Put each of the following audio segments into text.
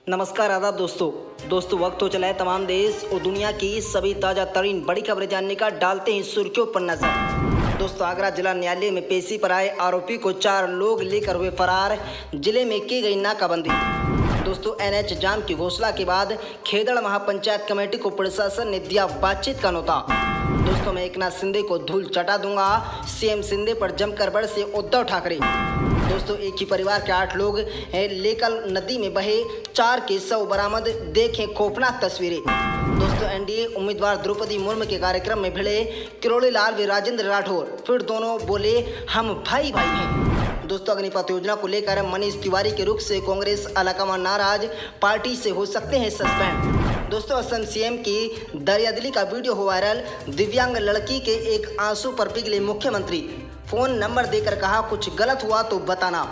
नमस्कार आदाब दोस्तों वक्त हो चला है तमाम देश और दुनिया की सभी ताज़ा तरीन बड़ी खबरें जानने का। डालते हैं सुर्खियों पर नजर। दोस्तों, आगरा जिला न्यायालय में पेशी पर आए आरोपी को 4 लोग लेकर हुए फरार, जिले में की गई नाकाबंदी। दोस्तों, NH जाम की घोषणा के बाद खेदड़ महापंचायत कमेटी को प्रशासन ने दिया बातचीत का न्योता। दोस्तों, मैं एकनाथ शिंदे को धूल चटा दूंगा, CM शिंदे पर जमकर बरसे उद्धव ठाकरे। दोस्तों, एक ही परिवार के 8 लोग लेकल नदी में बहे 4 के शव बरामद, देखें खौफनाक तस्वीरें। दोस्तों, NDA उम्मीदवार द्रौपदी मुर्मू के कार्यक्रम में भिड़े किरोड़ी लाल व राजेंद्र राठौर, फिर दोनों बोले हम भाई भाई हैं। दोस्तों, अग्निपथ योजना को लेकर मनीष तिवारी के रुख से कांग्रेस आलाकमान नाराज, पार्टी से हो सकते हैं सस्पेंड। दोस्तों, असम CM की दरियादिली का वीडियो हो वायरल, दिव्यांग लड़की के एक आंसू पर पिघले मुख्यमंत्री, फोन नंबर देकर कहा कुछ गलत हुआ तो बताना।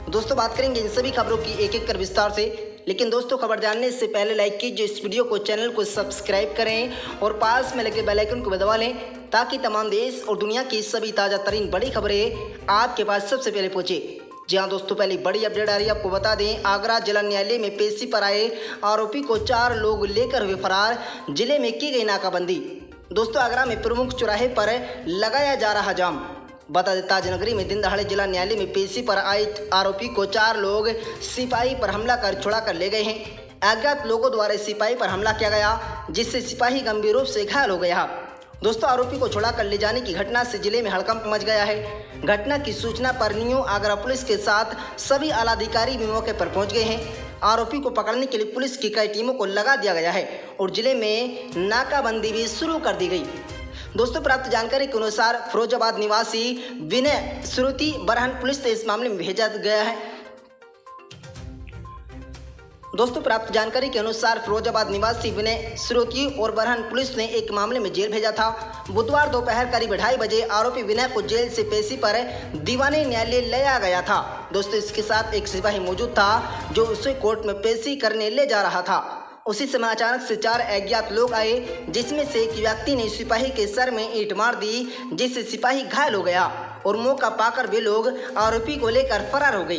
दोस्तों, बात करेंगे इन सभी खबरों की एक एक कर विस्तार से, लेकिन दोस्तों खबर जानने से पहले लाइक कीजिए इस वीडियो को, चैनल को सब्सक्राइब करें और पास में लगे बेल आइकन को दबा लें ताकि तमाम देश और दुनिया की सभी ताज़ा तरीन बड़ी खबरें आपके पास सबसे पहले पहुंचे। जी हाँ दोस्तों, पहली बड़ी अपडेट आ रही है, आपको बता दें आगरा जिला न्यायालय में पेशी पर आए आरोपी को 4 लोग लेकर हुए फरार, जिले में की गई नाकाबंदी। दोस्तों, आगरा में प्रमुख चौराहे पर लगाया जा रहा जाम। बता दें ताजनगरी में दिन दहाड़े जिला न्यायालय में पेशी पर आए आरोपी को 4 लोग सिपाही पर हमला कर छुड़ा कर ले गए हैं। अज्ञात लोगों द्वारा सिपाही पर हमला किया गया, जिससे सिपाही गंभीर रूप से घायल हो गया। दोस्तों, आरोपी को छुड़ा कर ले जाने की घटना से जिले में हड़कंप मच गया है। घटना की सूचना पर न्यू आगरा पुलिस के साथ सभी आला अधिकारी भी मौके पर पहुंच गए हैं। आरोपी को पकड़ने के लिए पुलिस की कई टीमों को लगा दिया गया है और जिले में नाकाबंदी भी शुरू कर दी गई। दोस्तों, प्राप्त जानकारी के अनुसार फिरोजाबाद निवासी विनय श्रुति बरहन पुलिस ने इस मामले में भेजा गया है। दोस्तों, प्राप्त जानकारी के अनुसार फिरोजाबाद निवासी विनय श्रुति और बरहन पुलिस ने एक मामले में जेल भेजा था। बुधवार दोपहर करीब 2:30 बजे आरोपी विनय को जेल से पेशी पर दीवानी न्यायालय लाया गया था। दोस्तों, इसके साथ एक सिपाही मौजूद था जो उसे कोर्ट में पेशी करने ले जा रहा था। उसी समय अचानक से 4 अज्ञात लोग आए, जिसमें से एक व्यक्ति ने सिपाही के सर में ईंट मार दी, जिससे सिपाही घायल हो गया और मौका पाकर वे लोग आरोपी को लेकर फरार हो गए।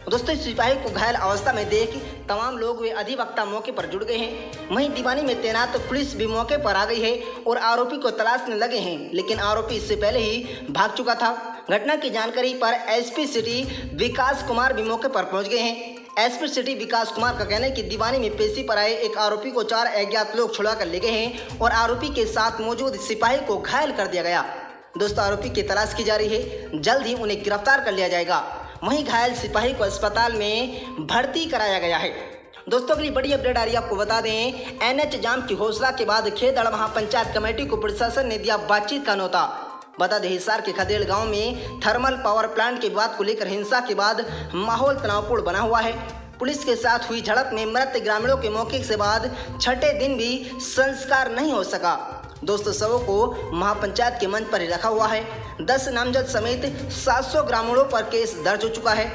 दोस्तों, सिपाही को घायल अवस्था में देख तमाम लोग वे अधिवक्ता मौके पर जुड़ गए हैं। वहीं दीवानी में तैनात पुलिस भी मौके पर आ गई है और आरोपी को तलाशने लगे हैं, लेकिन आरोपी इससे पहले ही भाग चुका था। घटना की जानकारी पर SP सिटी विकास कुमार भी मौके पर पहुंच गए हैं। SP सिटी विकास कुमार का कहना है कि दीवानी में पेशी पर आए एक आरोपी को 4 अज्ञात लोग छुड़ा कर ले गए हैं और आरोपी के साथ मौजूद सिपाही को घायल कर दिया गया। दोस्तों, आरोपी की तलाश की जा रही है, जल्द ही उन्हें गिरफ्तार कर लिया जाएगा। वहीं घायल सिपाही को अस्पताल में भर्ती कराया गया है। दोस्तों, अगली बड़ी अपडेट आ रही है, आपको बता दें NH जाम की घोषणा के बाद खेदड़ महापंचायत कमेटी को प्रशासन ने दिया बातचीत का न्योता। बता दें हिसार के खदेड़ गांव में थर्मल पावर प्लांट के विवाद को लेकर हिंसा के बाद माहौल तनावपूर्ण बना हुआ है। पुलिस के साथ हुई झड़प में मृत ग्रामीणों के मौके से बाद 6ठे दिन भी संस्कार नहीं हो सका। दोस्तों, शवों को महापंचायत के मंच पर ही रखा हुआ है। 10 नामजद समेत 700 ग्रामीणों पर केस दर्ज हो चुका है,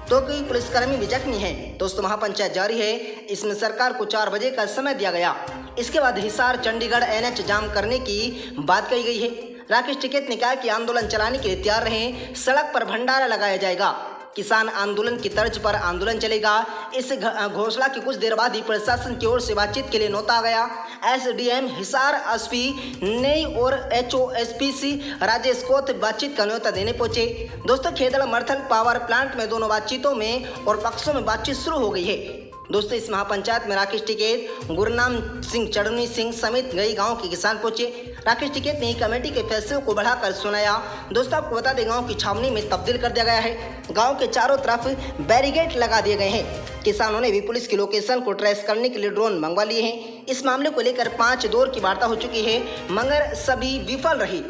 तो कई पुलिसकर्मी भी जख्मी हैं। दोस्तों, महापंचायत जारी है, इसमें सरकार को 4 बजे का समय दिया गया। इसके बाद हिसार चंडीगढ़ NH जाम करने की बात कही गई है। राकेश टिकैत ने कहा कि आंदोलन चलाने के लिए तैयार रहें, सड़क पर भंडारा लगाया जाएगा, किसान आंदोलन की तर्ज पर आंदोलन चलेगा। इस घोषणा की कुछ देर बाद ही प्रशासन की ओर से बातचीत के लिए न्योता आ गया। SDM हिसार SP नई और HOSPC राजेश कोत बातचीत का न्योता देने पहुंचे। दोस्तों, खेदड़ मर्थल पावर प्लांट में दोनों बातचीतों में और पक्षों में बातचीत शुरू हो गई है। दोस्तों, इस महापंचायत में राकेश टिकैत, गुरनाम सिंह, चढ़नी सिंह समेत कई गांव के किसान पहुंचे। राकेश टिकैत ने कमेटी के फैसले को बढ़ाकर सुनाया। दोस्तों, आपको बता दें गांव की छावनी में तब्दील कर दिया गया है। गांव के चारों तरफ बैरिकेड लगा दिए गए हैं। किसानों ने भी पुलिस की लोकेशन को ट्रेस करने के लिए ड्रोन मंगवा लिए हैं। इस मामले को लेकर 5 दौर की वार्ता हो चुकी है, मगर सभी विफल रही।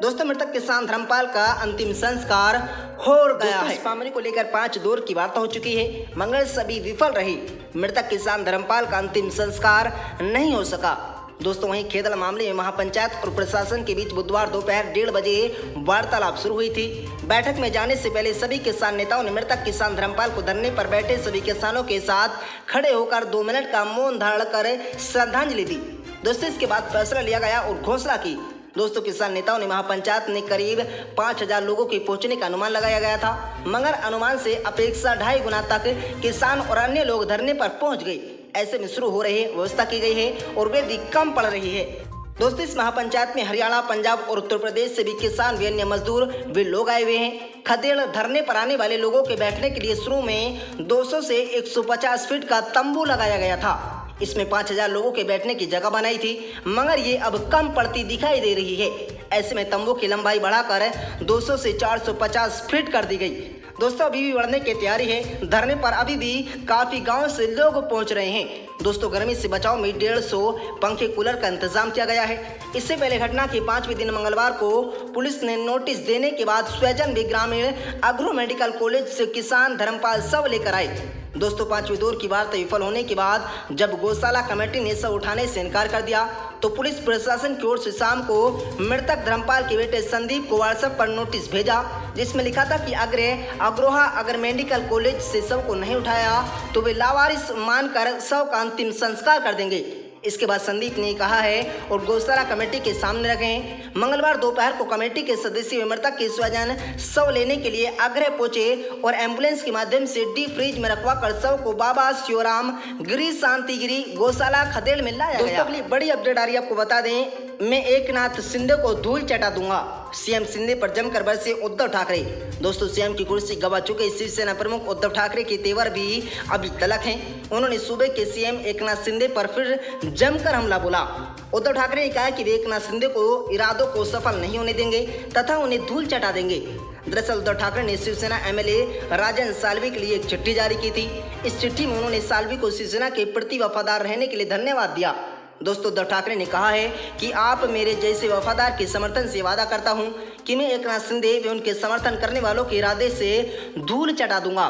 दोस्तों, मृतक किसान धर्मपाल का अंतिम संस्कार हो गया है। इस मामले को लेकर 5 दौर की वार्ता हो चुकी है, मगर सभी विफल रही। मृतक किसान धर्मपाल का अंतिम संस्कार नहीं हो सका। दोस्तों, वहीं खेदड़ मामले में महापंचायत और प्रशासन के बीच बुधवार दोपहर 1:30 बजे वार्तालाप शुरू हुई थी। बैठक में जाने से पहले सभी किसान नेताओं ने मृतक किसान धर्मपाल को धरने पर बैठे सभी किसानों के साथ खड़े होकर 2 मिनट का मौन धारण कर श्रद्धांजलि दी। दोस्तों, इसके बाद फैसला लिया गया और घोषणा की। दोस्तों, किसान नेताओं ने महापंचायत में करीब 5000 लोगों के पहुंचने का अनुमान लगाया गया था, मगर अनुमान से अपेक्षा 2.5 गुना तक किसान और अन्य लोग धरने पर पहुंच गए। ऐसे में शुरू हो रही व्यवस्था की गई है और वे भी कम पड़ रही है। दोस्तों, इस महापंचायत में हरियाणा, पंजाब और उत्तर प्रदेश से भी किसान व अन्य मजदूर वे लोग आए हुए हैं। खदेड़ धरने पर आने वाले लोगों के बैठने के लिए शुरू में 200 से 150 फीट का तंबू लगाया गया था। इसमें 5000 लोगों के बैठने की जगह बनाई थी, मगर ये अब कम पड़ती दिखाई दे रही है। ऐसे में तंबू की लंबाई बढ़ाकर 200 से 450 फीट कर दी गई। दोस्तों, अभी भी बढ़ने की तैयारी है। धरने पर अभी भी काफी गांव से लोग पहुंच रहे हैं। दोस्तों, गर्मी से बचाव में 150 पंखे कूलर का इंतजाम किया गया है। इससे पहले घटना के 5वें दिन मंगलवार को पुलिस ने नोटिस देने के बाद स्वजन भी ग्रामीण अग्रो मेडिकल कॉलेज से किसान धर्मपाल शव लेकर आए। दोस्तों, 5वें दौर की वार्ता विफल होने के बाद जब गौशाला कमेटी ने शव उठाने से इनकार कर दिया तो पुलिस प्रशासन की ओर से शाम को मृतक धर्मपाल के बेटे संदीप को व्हाट्सएप पर नोटिस भेजा, जिसमें लिखा था कि अग्रोहा अगर मेडिकल कॉलेज से शव को नहीं उठाया तो वे लावारिस मानकर शव का अंतिम संस्कार कर देंगे। इसके बाद संदीप ने कहा है और गौशाला कमेटी के सामने रखे हैं। मंगलवार दोपहर को कमेटी के सदस्य मृतक के स्वजन शव लेने के लिए आगरा पहुंचे और एम्बुलेंस के माध्यम से डीप फ्रीज में रखवाकर शव को बाबा शिवराम गिरी शांतिगिरी गौशाला खदेड़ में लाया गया। दोस्तों, बड़ी अपडेट आ रही है, आपको बता दें, मैं एकनाथ शिंदे को धूल चटा दूंगा। सीएम शिंदे पर जमकर बरसे उद्धव ठाकरे। दोस्तों, सीएम की कुर्सी गंवा चुके शिवसेना प्रमुख उद्धव ठाकरे के तेवर भी अभी तलक हैं। उन्होंने सूबे के सीएम एकनाथ शिंदे पर फिर जमकर हमला बोला। उद्धव ठाकरे ने कहा कि वे एकनाथ शिंदे को इरादों को सफल नहीं होने देंगे तथा उन्हें धूल चटा देंगे। दरअसल उद्धव ठाकरे ने शिवसेना एमएलए राजन साल्वी के लिए एक चिट्ठी जारी की थी। इस चिट्ठी में उन्होंने साल्वी को शिवसेना के प्रति वफादार रहने के लिए धन्यवाद दिया। दोस्तों, उद्धव ठाकरे ने कहा है कि आप मेरे जैसे वफादार के समर्थन से वादा करता हूं कि मैं एकनाथ शिंदे व उनके समर्थन करने वालों के इरादे से धूल चटा दूंगा।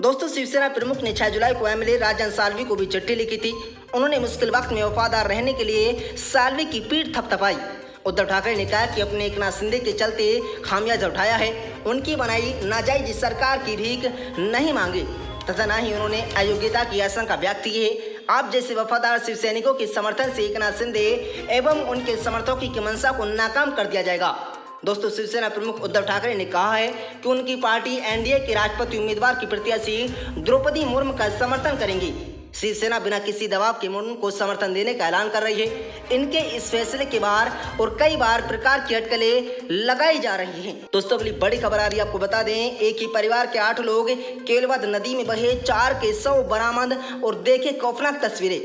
दोस्तों, शिवसेना प्रमुख ने 6 जुलाई को एमएलए राजन साल्वी को भी चिट्ठी लिखी थी। उन्होंने मुश्किल वक्त में वफादार रहने के लिए साल्वी की पीठ थपथपाई। उद्धव ठाकरे ने कहा कि अपने एकनाथ शिंदे के चलते खामियाजा उठाया है, उनकी बनाई नाजायज सरकार की भीख नहीं मांगी तथा न ही उन्होंने अयोग्यता की आशंका व्यक्त की है। आप जैसे वफादार शिव सैनिकों के समर्थन से एकनाथ शिंदे एवं उनके समर्थकों की मंशा को नाकाम कर दिया जाएगा। दोस्तों, शिवसेना प्रमुख उद्धव ठाकरे ने कहा है कि उनकी पार्टी एनडीए के राष्ट्रपति उम्मीदवार की प्रत्याशी द्रौपदी मुर्मू का समर्थन करेंगी। शिवसेना बिना किसी दबाव के मुर्मू को समर्थन देने का ऐलान कर रही है। इनके इस फैसले के बार और कई बार प्रकार की अटकलें लगाई जा रही हैं। दोस्तों, अगली बड़ी खबर आ रही है, आपको बता दें, एक ही परिवार के 8 लोग केलवद नदी में बहे, 4 के शव बरामद और देखे खौफनाक तस्वीरें।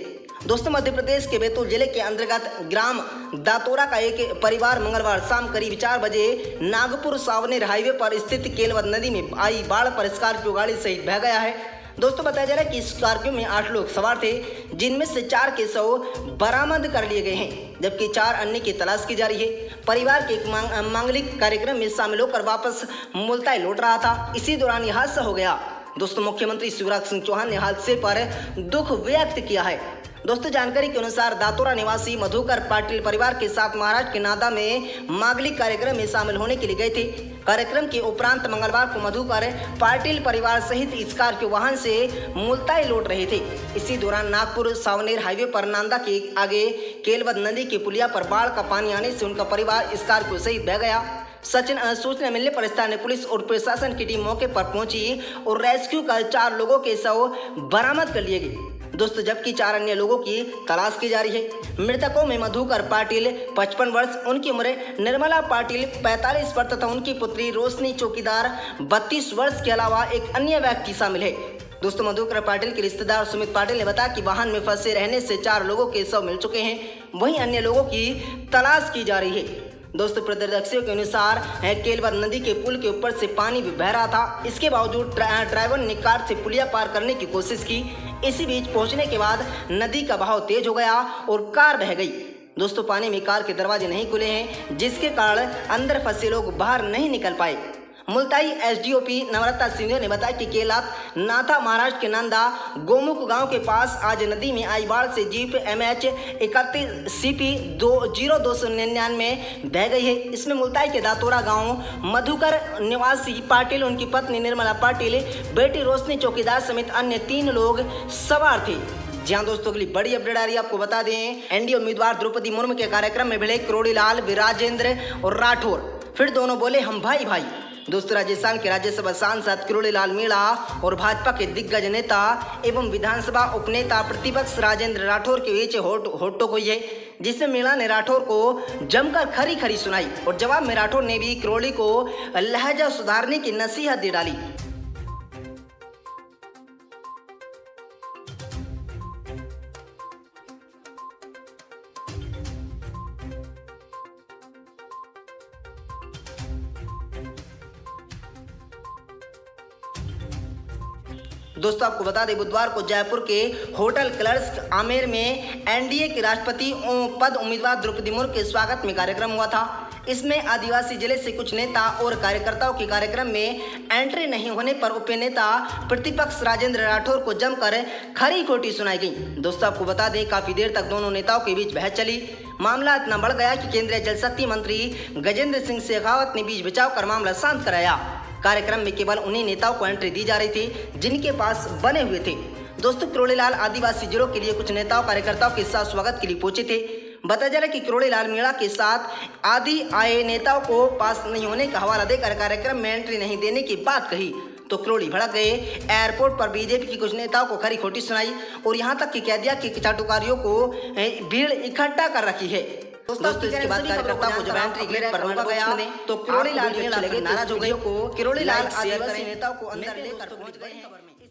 दोस्तों, मध्य प्रदेश के बैतूल जिले के अंतर्गत ग्राम दातोरा का एक परिवार मंगलवार शाम करीब 4 बजे नागपुर सावनेर हाईवे पर स्थित केलवद नदी में आई बाढ़ पर स्कॉर्पियो गाड़ी सहित बह गया है। दोस्तों, बताया जा रहा है कि स्कॉर्पियो में 8 लोग सवार थे, जिनमें से 4 के शव बरामद कर लिए गए हैं, जबकि 4 अन्य की तलाश की जा रही है। परिवार के एक मांगलिक कार्यक्रम में शामिल होकर वापस मुल्ताई लौट रहा था, इसी दौरान यह हादसा हो गया। दोस्तों, मुख्यमंत्री शिवराज सिंह चौहान ने हादसे पर दुख व्यक्त किया है। दोस्तों, जानकारी के अनुसार दातोरा निवासी मधुकर पाटिल परिवार के साथ महाराष्ट्र के नादा में मांगलिक कार्यक्रम में शामिल होने के लिए गए थे। कार्यक्रम के उपरांत मंगलवार को मधुकर पाटिल परिवार सहित स्कॉर्पियो वाहन से मुल्ताई लौट रहे थे। इसी दौरान नागपुर सावनेर हाईवे पर नांदा के आगे केलवद नदी के पुलिया पर बाढ़ का पानी आने से उनका परिवार स्कॉर्पियो सहित बह गया। सूचना मिलने पर स्थानीय पुलिस और प्रशासन की टीम मौके पर पहुंची और रेस्क्यू कर 4 लोगों के शव बरामद कर लिए गए। दोस्तों, जबकि 4 अन्य लोगों की तलाश की जा रही है। मृतकों में मधुकर पाटिल 55 वर्ष, उनकी उम्र निर्मला पाटिल 45 वर्ष तथा उनकी पुत्री रोशनी चौकीदार 32 वर्ष के अलावा एक अन्य व्यक्ति शामिल है। दोस्तों, मधुकर पाटिल के रिश्तेदार सुमित पाटिल ने बताया कि वाहन में फंसे रहने से 4 लोगों के शव मिल चुके हैं, वहीं अन्य लोगों की तलाश की जा रही है। दोस्तों, प्रत्यक्षदर्शियों के अनुसार केलवद नदी के पुल के ऊपर से पानी भी बह रहा था। इसके बावजूद ड्राइवर ने कार से पुलिया पार करने की कोशिश की। इसी बीच पहुंचने के बाद नदी का बहाव तेज हो गया और कार बह गई। दोस्तों, पानी में कार के दरवाजे नहीं खुले हैं, जिसके कारण अंदर फंसे लोग बाहर नहीं निकल पाए। मुल्ताई एसडीओपी नवरत्ना सिंह ने बताया कि केलात नाथा महाराष्ट्र के नंदा गोमुख गांव के पास आज नदी में आई बाढ़ से जीप MH 31 CP 0299 बह गई है। इसमें मुल्ताई के दातोरा गांव मधुकर निवासी पाटिल, उनकी पत्नी निर्मला पाटिल, बेटी रोशनी चौकीदार समेत अन्य 3 लोग सवार थे। जी हाँ दोस्तों, अगली बड़ी अपडेट आ रही है, आपको बता दें, एनडीए उम्मीदवार द्रौपदी मुर्मू के कार्यक्रम में भिड़े करोड़ीलाल, विराजेंद्र और राठौर। फिर दोनों बोले हम भाई भाई। दोस्तों, राजस्थान के राज्यसभा सांसद किरोड़ी लाल मीणा और भाजपा के दिग्गज नेता एवं विधानसभा उपनेता प्रतिपक्ष राजेंद्र राठौर के बीच होटो हुई है, जिसमें मीणा ने राठौर को जमकर खरी सुनाई और जवाब में राठौर ने भी किरोड़ी को लहजा सुधारने की नसीहत दे डाली। दोस्तों, आपको बता दें, बुधवार को जयपुर के होटल कलर्स आमेर में एनडीए के राष्ट्रपति पद उम्मीदवार द्रौपदी मुर्मू के स्वागत में कार्यक्रम हुआ था। इसमें आदिवासी जिले से कुछ नेता और कार्यकर्ताओं के कार्यक्रम में एंट्री नहीं होने पर उपनेता प्रतिपक्ष राजेंद्र राठौर को जमकर खरी खोटी सुनाई गई। दोस्तों, आपको बता दें, काफी देर तक दोनों नेताओं के बीच बहस चली। मामला इतना बढ़ गया कि केंद्रीय जल शक्ति मंत्री गजेंद्र सिंह शेखावत ने बीच बचाव कर मामला शांत कराया। कार्यक्रम में केवल उन्हीं नेताओं को एंट्री दी जा रही थी जिनके पास बने हुए थे। दोस्तों, किरोड़ी लाल आदिवासी जिलों के लिए कुछ नेताओं कार्यकर्ताओं के साथ स्वागत के लिए पहुंचे थे। बताया जा रहा है कि किरोड़ी लाल मीणा के साथ आदि आए नेताओं को पास नहीं होने का हवाला देकर कार्यक्रम में एंट्री नहीं देने की बात कही तो किरोड़ी भड़क गए। एयरपोर्ट पर बीजेपी की कुछ नेताओं को खरी खोटी सुनाई और यहां तक कि कह दिया कि चाटुकारियों को भीड़ इकट्ठा कर रखी है। दोस्तों, इसके बाद कार्यकर्ताओं को जब एंट्री गेट पर रोका गया तो किरोड़ी लाल मीणा नाराज हो गए। किरोड़ी लाल आदिवासी नेताओं को अंदर लेकर पहुंच गए हैं।